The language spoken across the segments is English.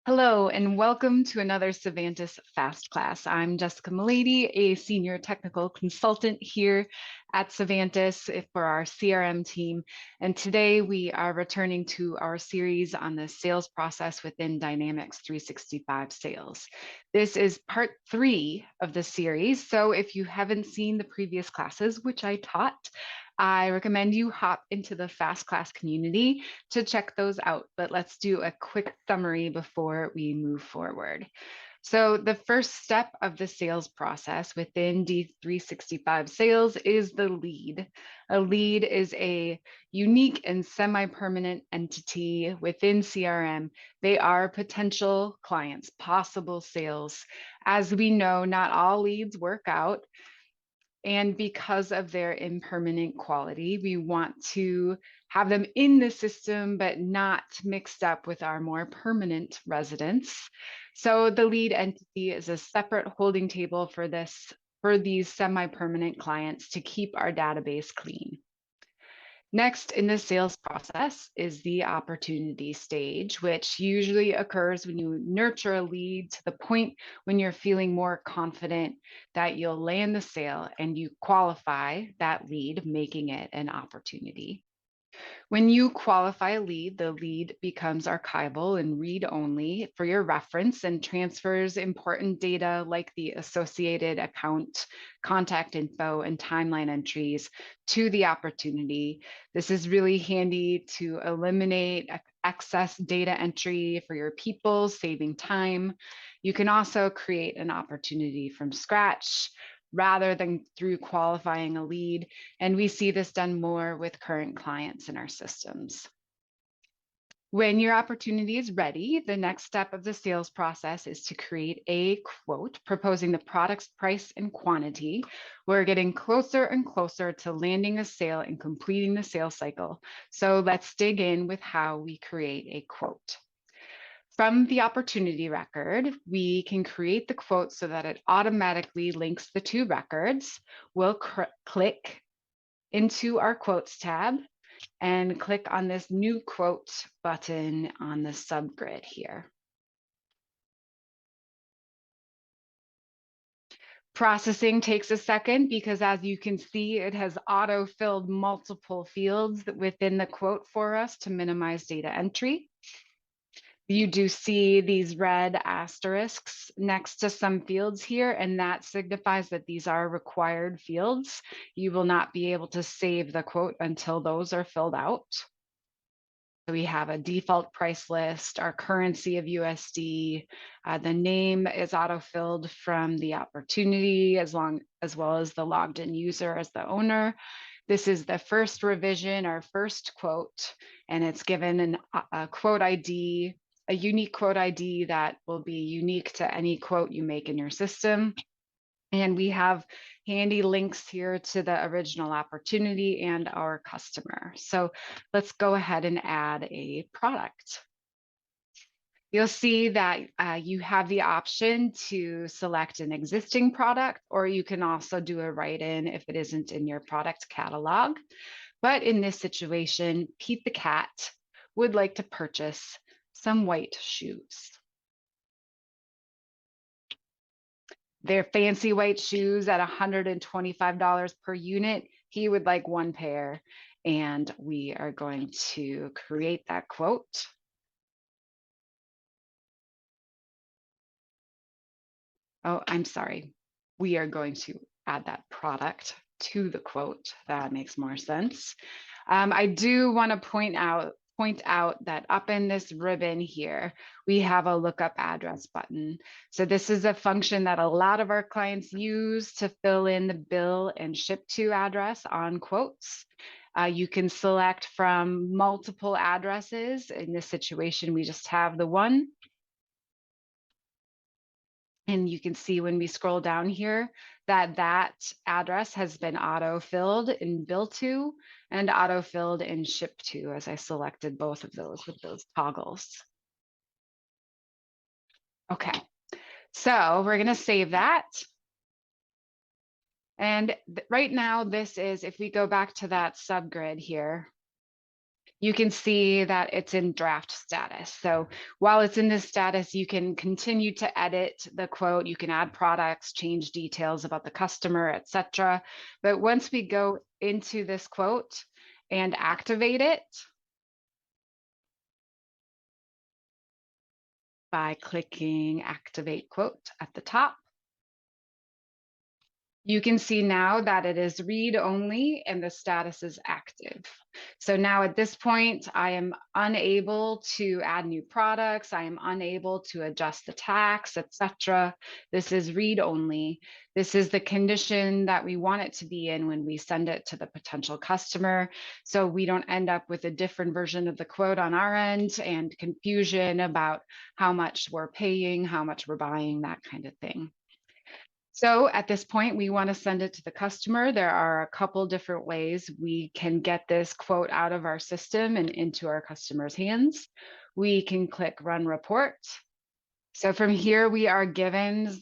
Hello, and welcome to another Syvantis Fast Class. I'm Jessica, a Senior Technical Consultant here at Syvantis for our CRM team. And today we are returning to our series on the sales process within Dynamics 365 Sales. This is part 3 of the series. So if you haven't seen the previous classes, which I taught, I recommend you hop into the Fast Class community to check those out, but let's do a quick summary before we move forward. So the first step of the sales process within D365 Sales is the lead. A lead is a unique and semi-permanent entity within CRM. They are potential clients, possible sales. As we know, not all leads work out. And because of their impermanent quality, we want to have them in the system, but not mixed up with our more permanent residents. So the lead entity is a separate holding table for these semi-permanent clients to keep our database clean. Next in the sales process is the opportunity stage, which usually occurs when you nurture a lead to the point when you're feeling more confident that you'll land the sale and you qualify that lead, making it an opportunity. When you qualify a lead, the lead becomes archival and read-only for your reference and transfers important data like the associated account, contact info, and timeline entries to the opportunity. This is really handy to eliminate excess data entry for your people, saving time. You can also create an opportunity from scratch rather than through qualifying a lead. And we see this done more with current clients in our systems. When your opportunity is ready, the next step of the sales process is to create a quote proposing the product's price and quantity. We're getting closer and closer to landing a sale and completing the sales cycle. So let's dig in with how we create a quote. From the opportunity record, we can create the quote so that it automatically links the two records. We'll click into our quotes tab and click on this new quote button on the subgrid here. Processing takes a second because, as you can see, it has auto-filled multiple fields within the quote for us to minimize data entry. You do see these red asterisks next to some fields here, and that signifies that these are required fields. You will not be able to save the quote until those are filled out. So we have a default price list, our currency of USD, the name is auto-filled from the opportunity as well as the logged in user as the owner. This is the first revision, our first quote, and it's given a quote ID, a unique quote ID that will be unique to any quote you make in your system. And we have handy links here to the original opportunity and our customer. So let's go ahead and add a product. You'll see that you have the option to select an existing product, or you can also do a write-in if it isn't in your product catalog. But in this situation, Pete the cat would like to purchase some white shoes. They're fancy white shoes at $125 per unit. He would like one pair, and we are going to create that quote. Oh, I'm sorry. We are going to add that product to the quote. That makes more sense. I do want to point out that up in this ribbon here, we have a lookup address button. So this is a function that a lot of our clients use to fill in the bill and ship to address on quotes. You can select from multiple addresses. In this situation, we just have the one. And you can see when we scroll down here that that address has been auto-filled in bill to and auto-filled in ship to, as I selected both of those with those toggles. Okay, so we're going to save that. And right now, this is, if we go back to that subgrid here, you can see that it's in draft status. So while it's in this status, you can continue to edit the quote. You can add products, change details about the customer, etc. But once we go into this quote and activate it by clicking Activate Quote at the top, you can see now that it is read only and the status is active. So now at this point, I am unable to add new products. I am unable to adjust the tax, etc. This is read only. This is the condition that we want it to be in when we send it to the potential customer. So we don't end up with a different version of the quote on our end and confusion about how much we're paying, how much we're buying, that kind of thing. So at this point, we want to send it to the customer. There are a couple different ways we can get this quote out of our system and into our customer's hands. We can click Run Report. So from here, we are given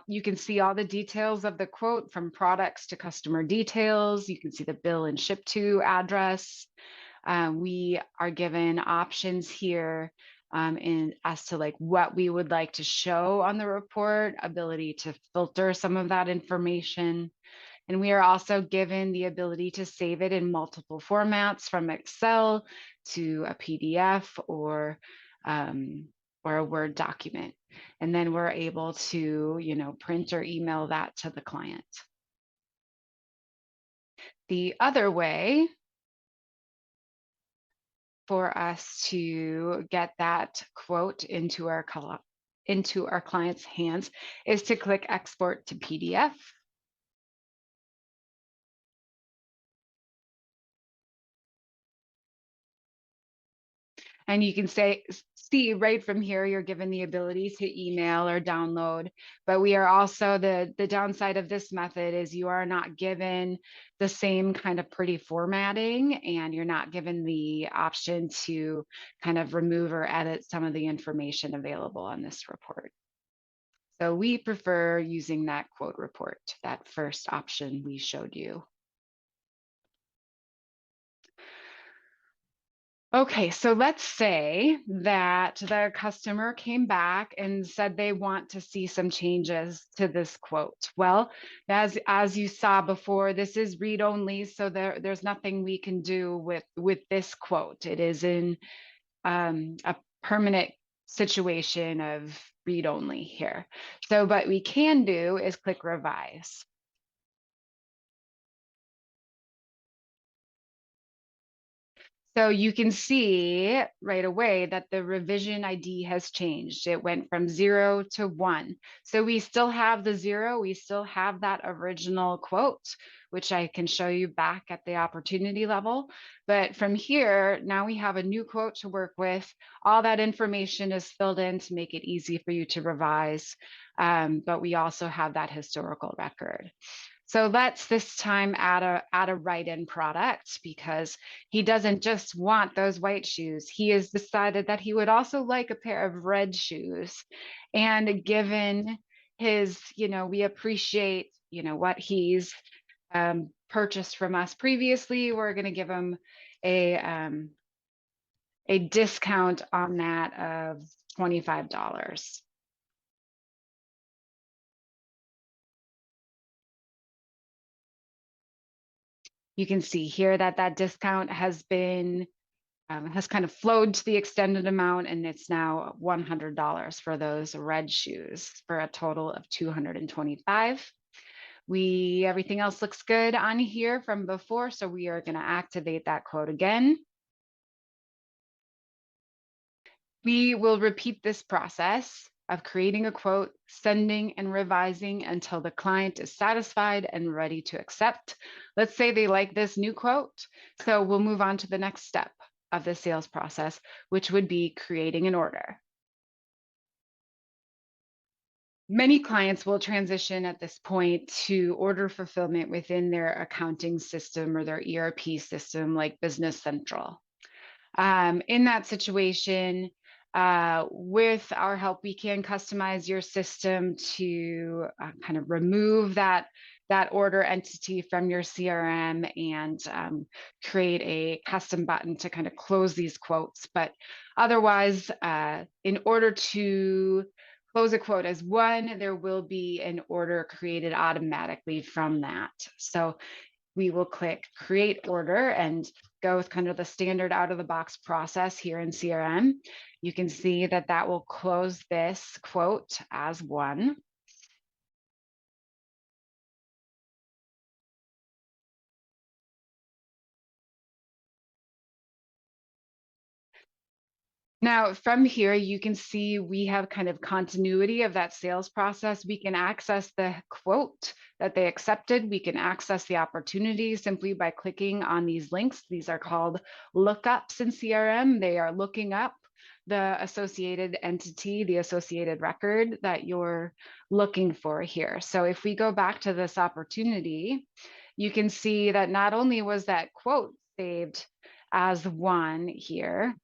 you can see all the details of the quote from products to customer details. You can see the bill and ship to address. We are given options here as to like what we would like to show on the report, ability to filter some of that information. And we are also given the ability to save it in multiple formats, from Excel to a PDF or a Word document. And then we're able to, print or email that to the client. The other way for us to get that quote into our client's hands is to click Export to PDF. And you can see right from here, you're given the ability to email or download, but we are also, the downside of this method is you are not given the same kind of pretty formatting, and you're not given the option to kind of remove or edit some of the information available on this report. So we prefer using that quote report, that first option we showed you. Okay, so let's say that the customer came back and said they want to see some changes to this quote. Well, as you saw before, this is read only, so there's nothing we can do with this quote. It is in a permanent situation of read only here. So what we can do is click Revise. So you can see right away that the revision ID has changed. It went from 0 to 1. So we still have the 0. We still have that original quote, which I can show you back at the opportunity level. But from here, now we have a new quote to work with. All that information is filled in to make it easy for you to revise. But we also have that historical record. So let's this time add a write-in product, because he doesn't just want those white shoes. He has decided that he would also like a pair of red shoes. And given his, we appreciate, what he's purchased from us previously, we're going to give him a discount on that of $25. You can see here that that discount has been has kind of flowed to the extended amount, and it's now $100 for those red shoes for a total of $225. Everything else looks good on here from before, so we are going to activate that quote again. We will repeat this process of creating a quote, sending and revising until the client is satisfied and ready to accept. Let's say they like this new quote. So we'll move on to the next step of the sales process, which would be creating an order. Many clients will transition at this point to order fulfillment within their accounting system or their ERP system, like Business Central. In that situation, with our help, we can customize your system to kind of remove that that order entity from your CRM and create a custom button to kind of close these quotes. But otherwise, in order to close a quote as one, there will be an order created automatically from that. So we will click create order and go with kind of the standard out of the box process here in CRM. You can see that that will close this quote as one. Now, from here, you can see we have kind of continuity of that sales process. We can access the quote that they accepted. We can access the opportunity simply by clicking on these links. These are called lookups in CRM. They are looking up the associated entity, the associated record that you're looking for here. So if we go back to this opportunity, you can see that not only was that quote saved as one here,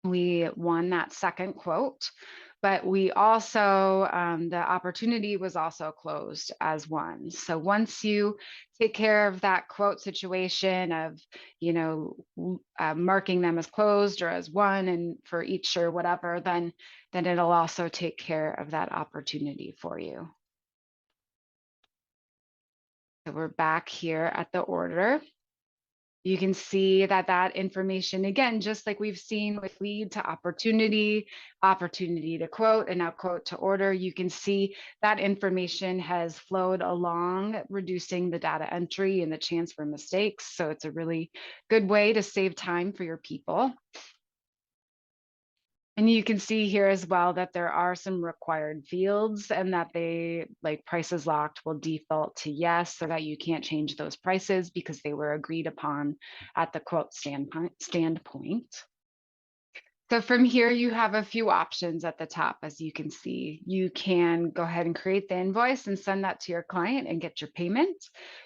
we won that second quote, but we also, the opportunity was also closed as one. So once you take care of that quote situation of, marking them as closed or as one and for each or whatever, then it'll also take care of that opportunity for you. So we're back here at the order. You can see that that information, again, just like we've seen with lead to opportunity, opportunity to quote, and now quote to order, you can see that information has flowed along, reducing the data entry and the chance for mistakes. So it's a really good way to save time for your people. And you can see here as well that there are some required fields and that they, like prices locked, will default to yes, so that you can't change those prices because they were agreed upon at the quote standpoint. So from here, you have a few options at the top, as you can see. You can go ahead and create the invoice and send that to your client and get your payment.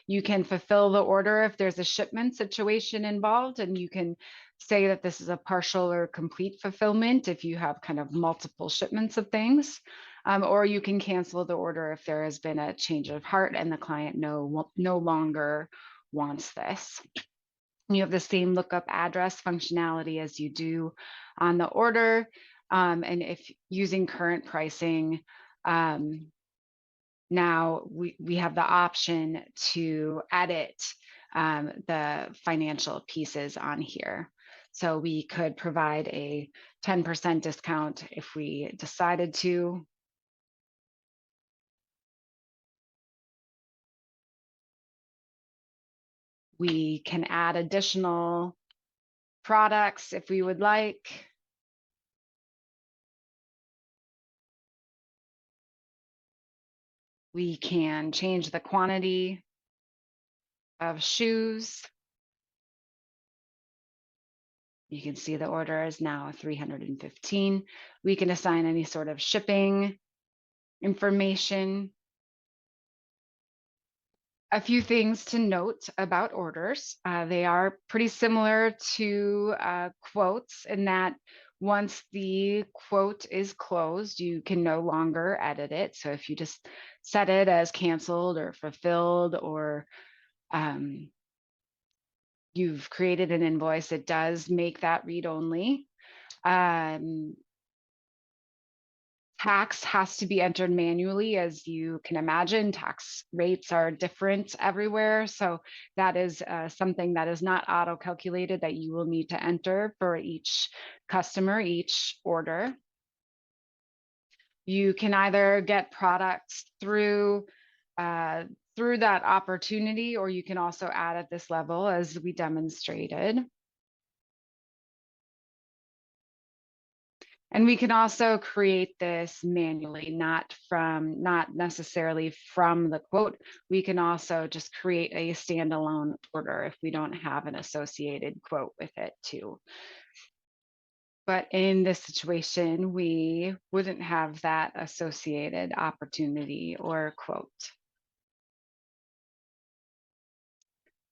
You can fulfill the order if there's a shipment situation involved, and you can say that this is a partial or complete fulfillment if you have kind of multiple shipments of things. Or you can cancel the order if there has been a change of heart and the client no longer wants this. You have the same lookup address functionality as you do on the order. And if using current pricing, now we have the option to edit the financial pieces on here. So we could provide a 10% discount if we decided to. We can add additional products if we would like. We can change the quantity of shoes. You can see the order is now 315. We can assign any sort of shipping information. A few things to note about orders. They are pretty similar to quotes in that once the quote is closed, you can no longer edit it. So if you just set it as canceled or fulfilled, or you've created an invoice, it does make that read only. Tax has to be entered manually. As you can imagine, tax rates are different everywhere. So that is something that is not auto-calculated, that you will need to enter for each customer, each order. You can either get products through that opportunity, or you can also add at this level as we demonstrated. And we can also create this manually, not necessarily from the quote. We can also just create a standalone order if we don't have an associated quote with it too. But in this situation, we wouldn't have that associated opportunity or quote.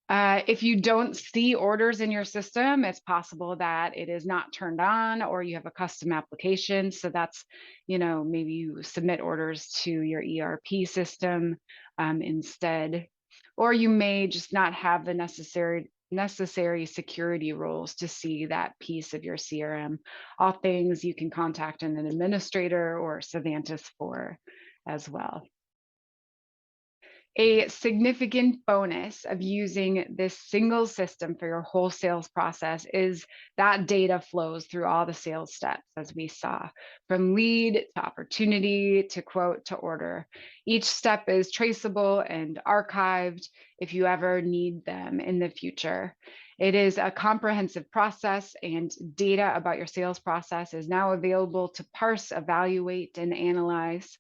If you don't see orders in your system, it's possible that it is not turned on or you have a custom application. So that's, maybe you submit orders to your ERP system instead, or you may just not have the necessary security rules to see that piece of your CRM. All things you can contact an administrator or Syvantis for as well. A significant bonus of using this single system for your whole sales process is that data flows through all the sales steps, as we saw, from lead to opportunity to quote to order. Each step is traceable and archived if you ever need them in the future. It is a comprehensive process, and data about your sales process is now available to parse, evaluate, and analyze.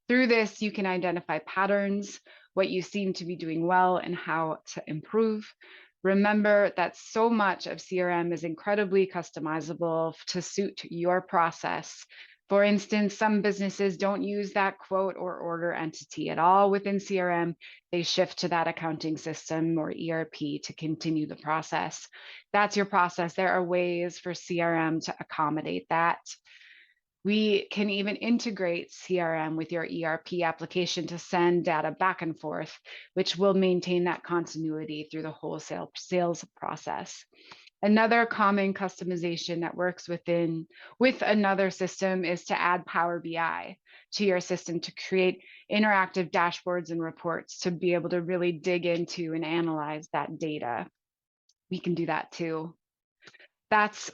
Through this, you can identify patterns, what you seem to be doing well, and how to improve. Remember that so much of CRM is incredibly customizable to suit your process. For instance, some businesses don't use that quote or order entity at all within CRM. They shift to that accounting system or ERP to continue the process. That's your process. There are ways for CRM to accommodate that. We can even integrate CRM with your ERP application to send data back and forth, which will maintain that continuity through the wholesale sales process. Another common customization that works with another system is to add Power BI to your system to create interactive dashboards and reports to be able to really dig into and analyze that data. We can do that too. That's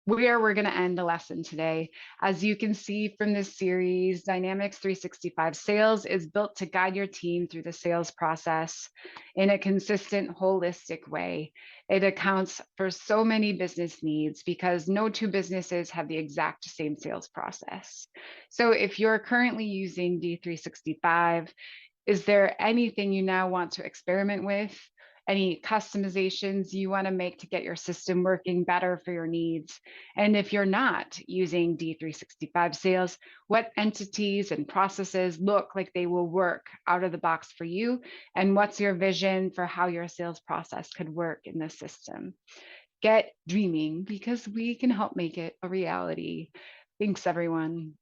where we're going to end the lesson today. As you can see from this series, Dynamics 365 Sales is built to guide your team through the sales process in a consistent, holistic way. It accounts for so many business needs because no two businesses have the exact same sales process. So if you're currently using D365, is there anything you now want to experiment with? Any customizations you want to make to get your system working better for your needs? And if you're not using D365 Sales, what entities and processes look like they will work out of the box for you? And what's your vision for how your sales process could work in the system? Get dreaming because we can help make it a reality. Thanks, everyone.